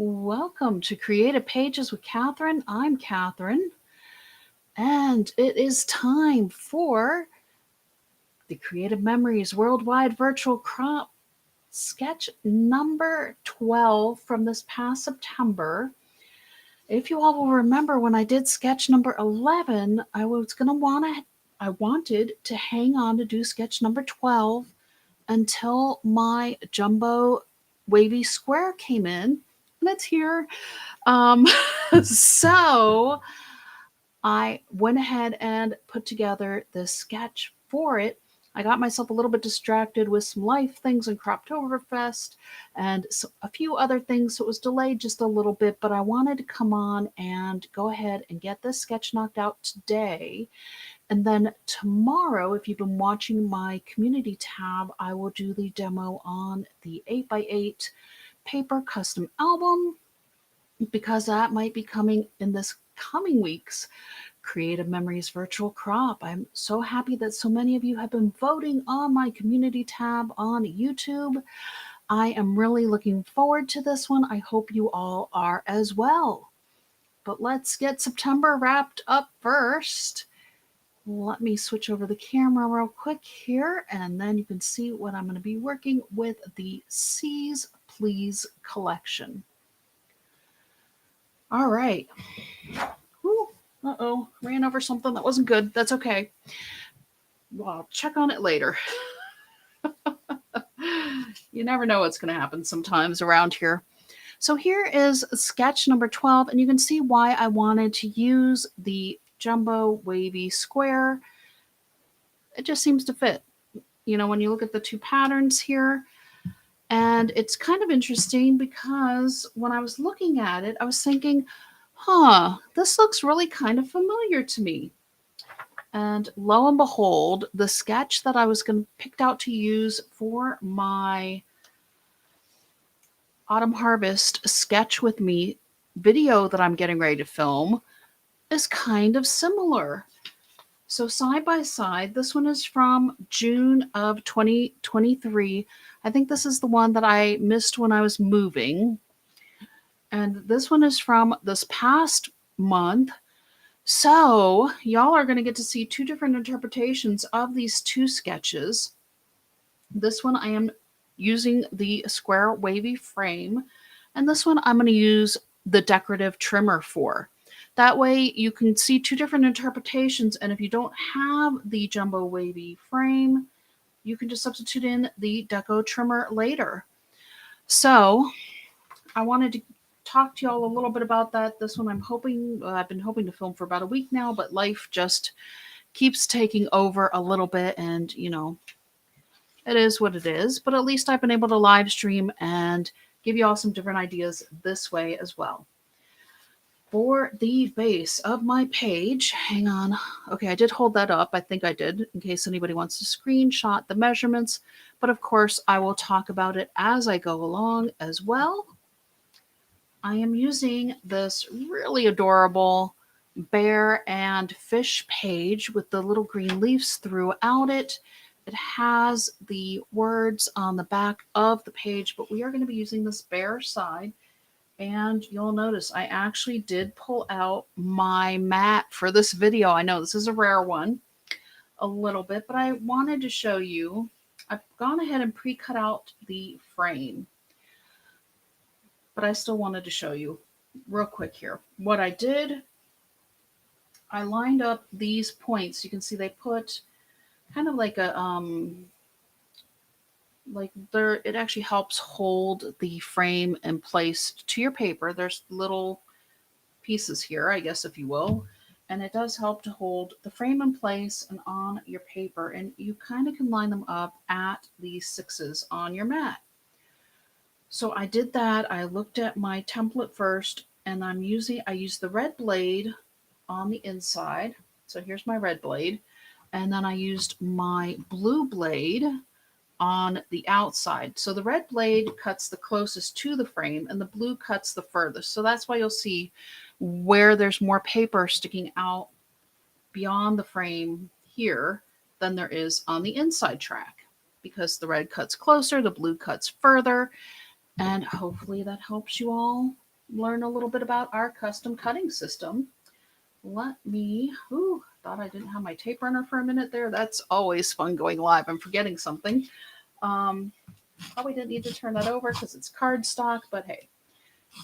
Welcome to Creative Pages with Catherine. I'm Catherine, and it is time for the Creative Memories Worldwide Virtual Crop sketch number 12 from this past September. If you all will remember, when I did sketch number 11, I wanted to hang on to do sketch number 12 until my jumbo wavy square came in, and it's here. Um, so I went ahead and put together this sketch for it. I got myself a little bit distracted with some life things in Croptoberfest and a few other things, so it was delayed just a little bit, but I wanted to come on and go ahead and get this sketch knocked out today. And then tomorrow, if you've been watching my community tab, I will do the demo on the 8x8 paper custom album, because that might be coming in this coming week's Creative Memories Virtual Crop. I'm so happy that so many of you have been voting on my community tab on YouTube. I am really looking forward to this one. I hope you all are as well. But let's get September wrapped up first. Let me switch over the camera real quick here, and then you can see what I'm going to be working with the C's Please collection. All right. Ooh, uh-oh, ran over something that wasn't good. That's okay. Well, I'll check on it later. You never know what's going to happen sometimes around here. So here is sketch number 12, and you can see why I wanted to use the jumbo wavy square. It just seems to fit. You know, when you look at the two patterns here, and it's kind of interesting because when I was looking at it, I was thinking, this looks really kind of familiar to me. And lo and behold, the sketch that I was picked out to use for my Autumn Harvest Sketch With Me video that I'm getting ready to film is kind of similar. So side by side, this one is from June of 2023. I think this is the one that I missed when I was moving. And this one is from this past month. So y'all are going to get to see two different interpretations of these two sketches. This one I am using the square wavy frame, and this one I'm going to use the decorative trimmer for. That way you can see two different interpretations, and if you don't have the jumbo wavy frame, you can just substitute in the deco trimmer later. So I wanted to talk to y'all a little bit about that. This one I've been hoping to film for about a week now, but life just keeps taking over a little bit, and you know, it is what it is. But at least I've been able to live stream and give you all some different ideas this way as well. For the base of my page, hang on. Okay, I did hold that up. I think I did, in case anybody wants to screenshot the measurements. But of course, I will talk about it as I go along as well. I am using this really adorable bear and fish page with the little green leaves throughout it. It has the words on the back of the page, but we are going to be using this bear side. And you'll notice I actually did pull out my mat for this video. I know this is a rare one a little bit, but I wanted to show you. I've gone ahead and pre-cut out the frame, but I still wanted to show you real quick here. What I did, I lined up these points. You can see they put kind of like a it actually helps hold the frame in place to your paper. There's little pieces here, I guess, if you will, and it does help to hold the frame in place and on your paper, and you kind of can line them up at these sixes on your mat. So I did that. I looked at my template first, and I used the red blade on the inside. So here's my red blade, and then I used my blue blade on the outside. So the red blade cuts the closest to the frame and the blue cuts the furthest. So that's why you'll see where there's more paper sticking out beyond the frame here than there is on the inside track, because the red cuts closer, the blue cuts further, and hopefully that helps you all learn a little bit about our custom cutting system. Let me, ooh, thought I didn't have my tape runner for a minute there. That's always fun going live. I'm forgetting something. Um, Probably didn't need to turn that over because it's cardstock, but hey.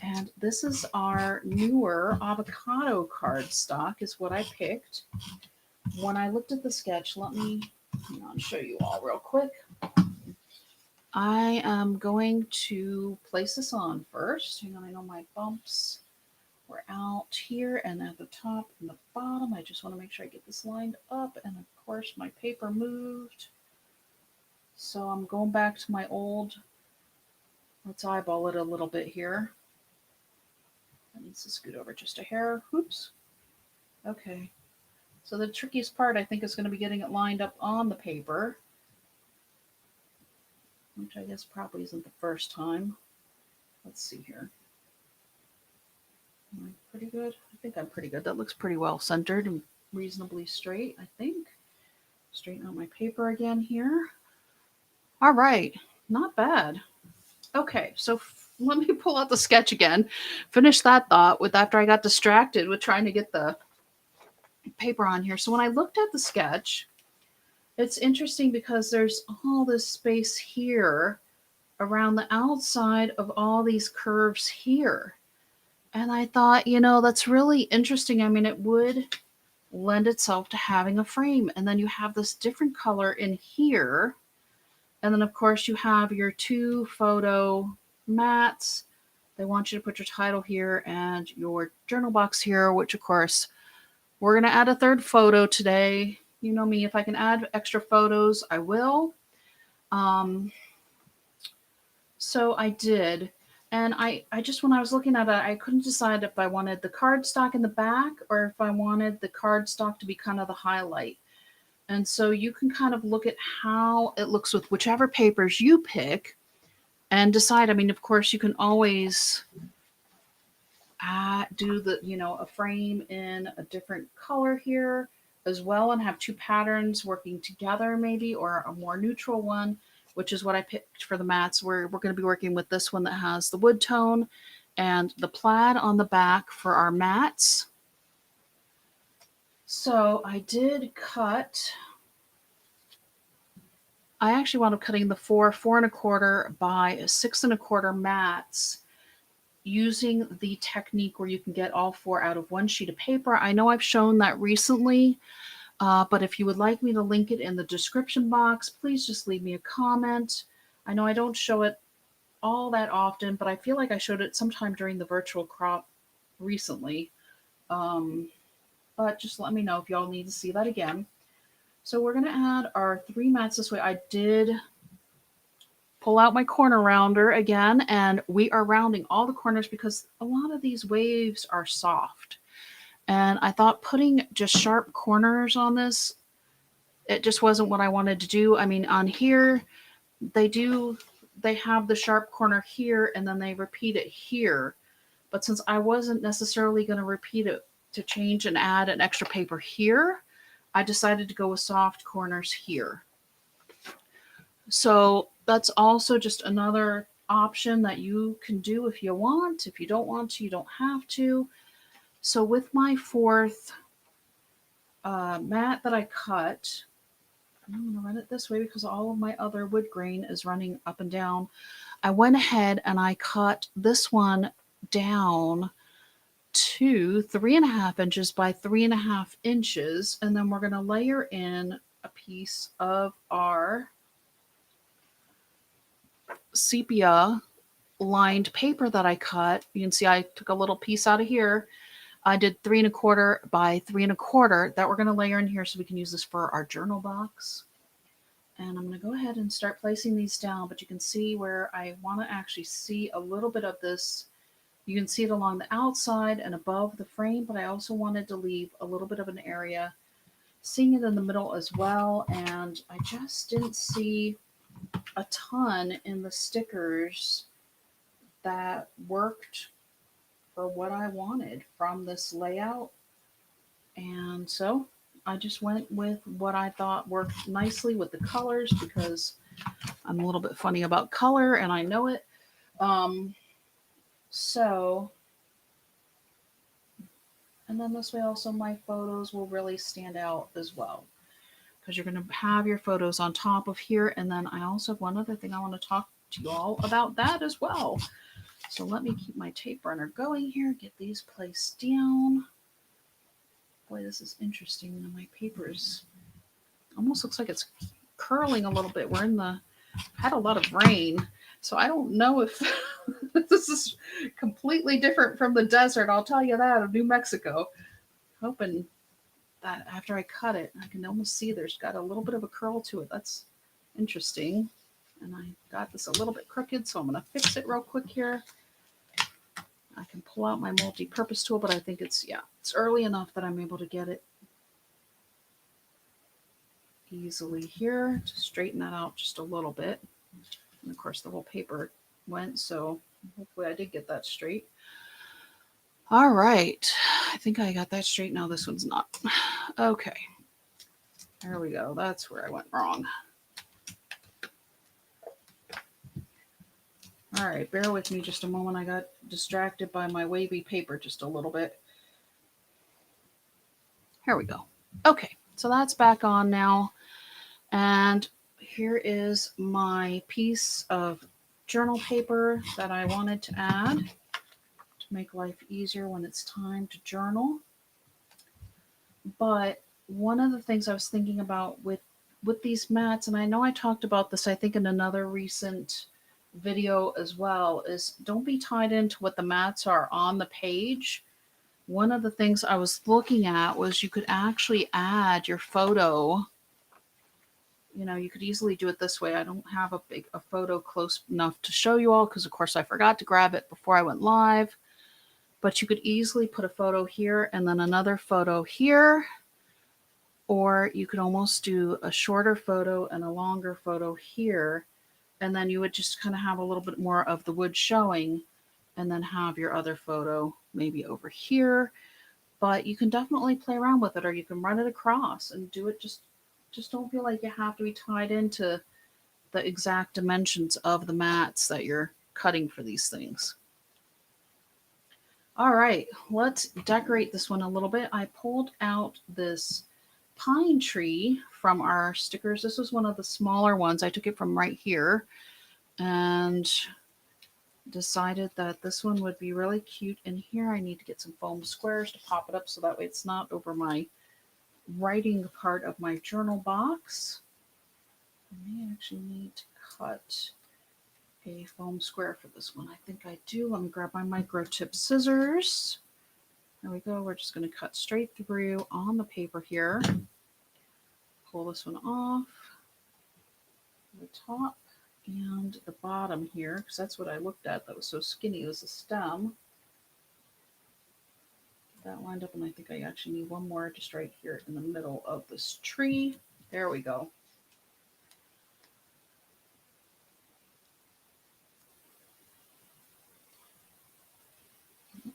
And this is our newer avocado cardstock is what I picked. When I looked at the sketch, let me hang on, show you all real quick. I am going to place this on first. Hang on, I know my bumps were out here and at the top and the bottom. I just want to make sure I get this lined up. And of course, my paper moved. So I'm going back to my old, let's eyeball it a little bit here. That needs to scoot over just a hair. Oops. Okay. So the trickiest part, I think, is going to be getting it lined up on the paper, which I guess probably isn't the first time. Let's see here. Am I pretty good? I think I'm pretty good. That looks pretty well centered and reasonably straight, I think. Straighten out my paper again here. All right. Not bad. Okay, so let me pull out the sketch again. Finish that thought with after I got distracted with trying to get the paper on here. So when I looked at the sketch, it's interesting because there's all this space here around the outside of all these curves here. And I thought, that's really interesting. I mean, it would lend itself to having a frame. And then you have this different color in here. And then, of course, you have your 2 photo mats. They want you to put your title here and your journal box here, which, of course, we're going to add a 3rd photo today. You know me, if I can add extra photos, I will. So I did. And I just, when I was looking at it, I couldn't decide if I wanted the cardstock in the back or if I wanted the cardstock to be kind of the highlight. And so you can kind of look at how it looks with whichever papers you pick and decide. I mean, of course, you can always do a frame in a different color here as well and have 2 patterns working together maybe, or a more neutral one, which is what I picked for the mats. We're going to be working with this one that has the wood tone and the plaid on the back for our mats. So I did cut, I actually wound up cutting the 4 1/4 by 6 1/4 mats using the technique where you can get all 4 out of one sheet of paper. I know I've shown that recently, but if you would like me to link it in the description box, please just leave me a comment. I know I don't show it all that often, but I feel like I showed it sometime during the virtual crop recently. But just let me know if y'all need to see that again. So we're going to add our 3 mats this way. I did pull out my corner rounder again, and we are rounding all the corners because a lot of these waves are soft. And I thought putting just sharp corners on this, it just wasn't what I wanted to do. I mean, on here, they have the sharp corner here and then they repeat it here. But since I wasn't necessarily going to repeat it to change and add an extra paper here, I decided to go with soft corners here. So that's also just another option that you can do if you want. If you don't want to, you don't have to. So with my 4th mat that I cut, I'm going to run it this way because all of my other wood grain is running up and down. I went ahead and I cut this one down to 3.5 inches by 3.5 inches. And then we're going to layer in a piece of our sepia lined paper that I cut. You can see I took a little piece out of here. I did 3 1/4 by 3 1/4 that we're going to layer in here so we can use this for our journal box. And I'm going to go ahead and start placing these down, but you can see where I want to actually see a little bit of this. You can see it along the outside and above the frame, but I also wanted to leave a little bit of an area, seeing it in the middle as well. And I just didn't see a ton in the stickers that worked for what I wanted from this layout. And so I just went with what I thought worked nicely with the colors because I'm a little bit funny about color and I know it. So And then this way also my photos will really stand out as well, because you're going to have your photos on top of here. And then I also have one other thing I want to talk to you all about that as well. So let me keep my tape runner going here, get these placed down. Boy, this is interesting. My paper's almost looks like it's curling a little bit. We're in the had a lot of rain, so I don't know if this is completely different from the desert. I'll tell you that, of New Mexico. Hoping that after I cut it, I can almost see there's got a little bit of a curl to it. That's interesting. And I got this a little bit crooked, so I'm going to fix it real quick here. I can pull out my multi-purpose tool, but I think it's early enough that I'm able to get it easily here to straighten that out just a little bit. And of course the whole paper went, so hopefully I did get that straight. All right, I think I got that straight. Now this one's not. Okay, there we go. That's where I went wrong. All right, bear with me just a moment. I got distracted by my wavy paper just a little bit. Here we go. Okay, so that's back on now. And here is my piece of journal paper that I wanted to add to make life easier when it's time to journal. But one of the things I was thinking about with these mats, and I know I talked about this, I think, in another recent video as well, is don't be tied into what the mats are on the page. One of the things I was looking at was you could actually add your photo. You know, you could easily do it this way. I don't have a photo close enough to show you all because, of course, I forgot to grab it before I went live. But you could easily put a photo here and then another photo here. Or you could almost do a shorter photo and a longer photo here. And then you would just kind of have a little bit more of the wood showing and then have your other photo maybe over here. But you can definitely play around with it, or you can run it across and do it. Just don't feel like you have to be tied into the exact dimensions of the mats that you're cutting for these things. All right, let's decorate this one a little bit. I pulled out this pine tree from our stickers. This was one of the smaller ones. I took it from right here and decided that this one would be really cute. And here I need to get some foam squares to pop it up so that way it's not over my writing part of my journal box. I may actually need to cut a foam square for this one. I think I do. Let me grab my micro tip scissors. There we go. We're just going to cut straight through on the paper here. Pull this one off the top and the bottom here, because that's what I looked at that was so skinny. It was a stem. That lined up, and I think I actually need one more just right here in the middle of this tree. There we go.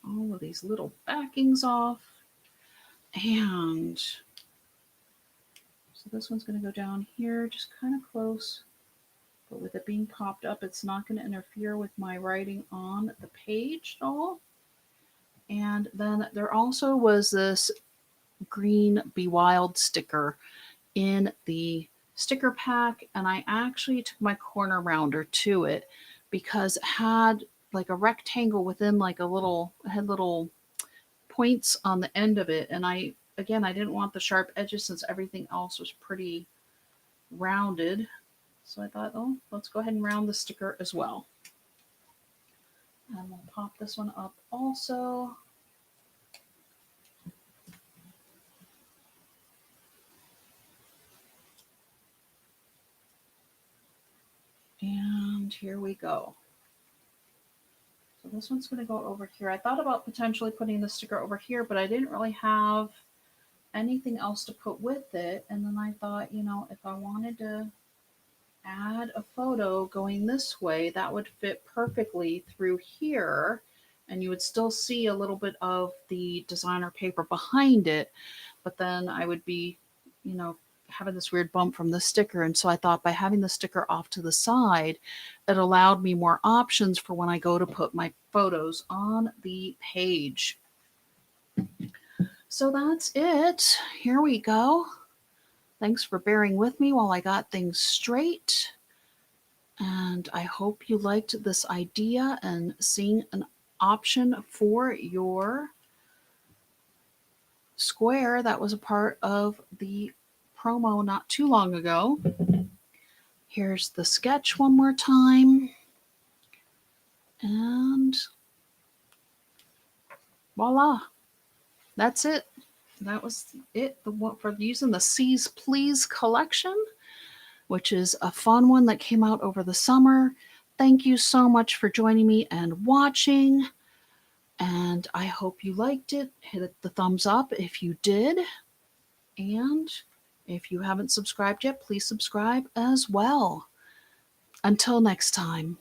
All of these little backings off. And so this one's going to go down here, just kind of close. But with it being popped up, it's not going to interfere with my writing on the page at all. And then there also was this green Be Wild sticker in the sticker pack. And I actually took my corner rounder to it because it had like a rectangle within like a little, it had little points on the end of it. And I didn't want the sharp edges since everything else was pretty rounded. So I thought, oh, let's go ahead and round the sticker as well. And we'll pop this one up also. And here we go. So this one's going to go over here. I thought about potentially putting the sticker over here, but I didn't really have anything else to put with it. And then I thought, you know, if I wanted to add a photo going this way, that would fit perfectly through here. And you would still see a little bit of the designer paper behind it. But then I would be, you know, having this weird bump from the sticker. And so I thought by having the sticker off to the side, it allowed me more options for when I go to put my photos on the page. So that's it. Here we go. Thanks for bearing with me while I got things straight. And I hope you liked this idea and seeing an option for your square that was a part of the promo not too long ago. Here's the sketch one more time. And voila. That's it. That was it. The one for using the C's Please collection, which is a fun one that came out over the summer. Thank you so much for joining me and watching. And I hope you liked it. Hit the thumbs up if you did. And if you haven't subscribed yet, please subscribe as well. Until next time.